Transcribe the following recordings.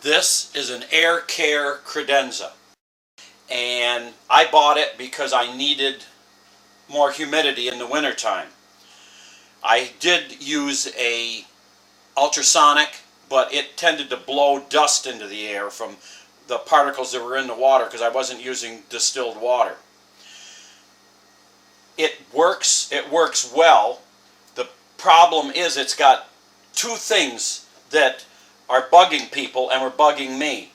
This is an Air Care Credenza, and I bought it because I needed more humidity in the wintertime. I did use a ultrasonic, but it tended to blow dust into the air from the particles that were in the water because I wasn't using distilled water. It works well. The problem is it's got two things that are bugging people and were bugging me.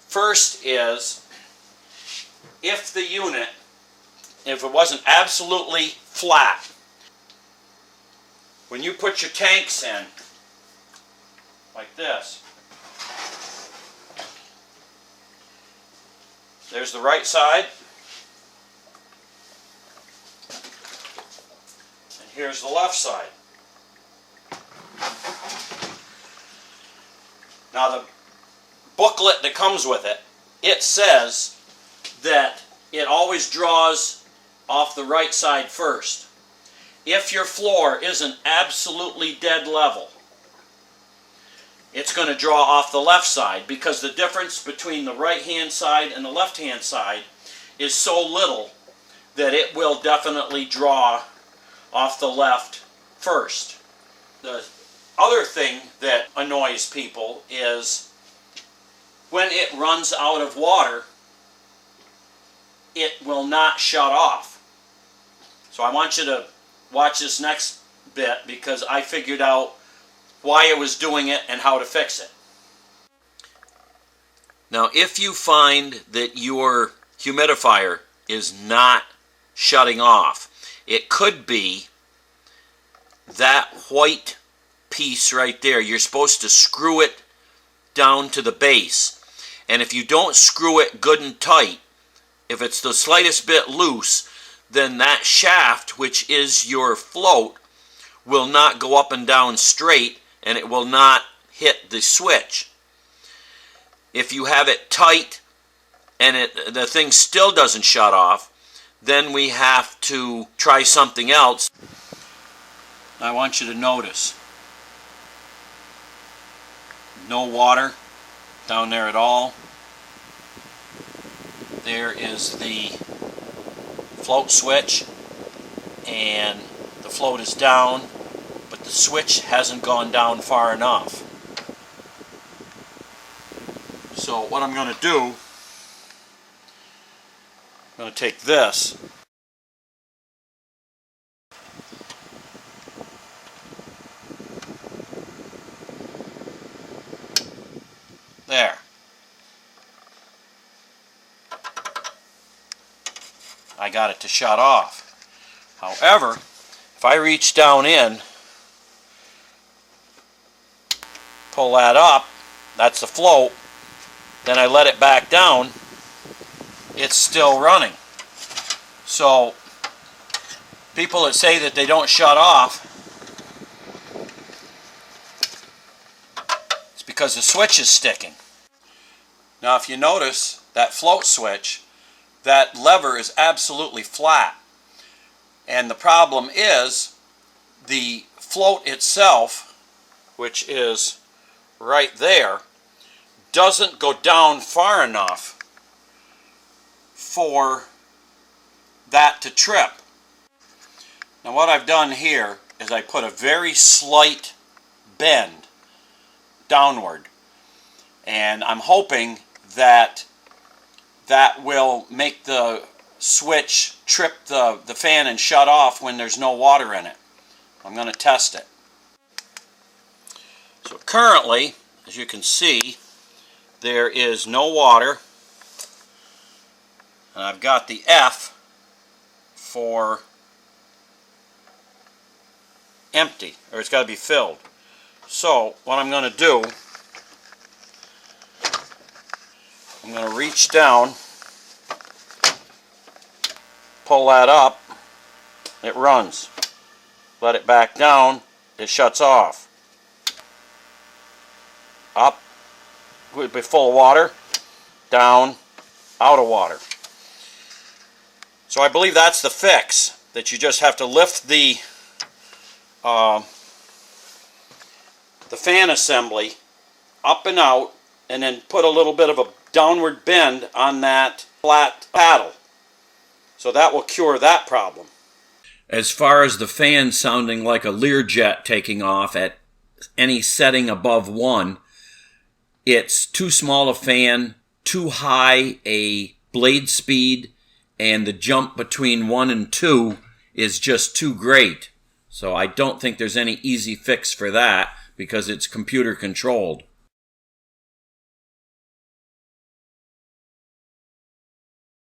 First is, if the unit, if it wasn't absolutely flat, when you put your tanks in, like this, there's the right side, and here's the left side. Now the booklet that comes with it, it says that it always draws off the right side first. If your floor isn't absolutely dead level, it's going to draw off the left side, because the difference between the right hand side and the left hand side is so little that it will definitely draw off the left first. The other thing that annoys people is when it runs out of water, it will not shut off. So I want you to watch this next bit, because I figured out why it was doing it and how to fix it. Now, if you find that your humidifier is not shutting off, it could be that white piece right there. You're supposed to screw it down to the base, and if you don't screw it good and tight, if it's the slightest bit loose, then that shaft, which is your float, will not go up and down straight, and it will not hit the switch. If you have it tight and the thing still doesn't shut off, then we have to try something else. I want you to notice no water down there at all. There is the float switch, and the float is down, but the switch hasn't gone down far enough. So what I'm going to do, I'm going to take this, there. I got it to shut off. However, if I reach down in, pull that up, that's the float, then I let it back down, it's still running. So people that say that they don't shut off, it's because the switch is sticking. Now if you notice that float switch, that lever is absolutely flat, and the problem is the float itself, which is right there, doesn't go down far enough for that to trip. Now what I've done here is I put a very slight bend downward, and I'm hoping that that will make the switch trip the fan and shut off when there's no water in it. I'm going to test it. So currently, as you can see, there is no water, and I've got the F for empty, or it's got to be filled. So what I'm going to do, I'm going to reach down, pull that up, it runs. Let it back down, it shuts off. Up, would be full of water, down, out of water. So I believe that's the fix, that you just have to lift the fan assembly up and out and then put a little bit of a downward bend on that flat paddle. So that will cure that problem. As far as the fan sounding like a Learjet taking off at any setting above 1, it's too small a fan, too high a blade speed, and the jump between 1 and 2 is just too great. So I don't think there's any easy fix for that because it's computer controlled.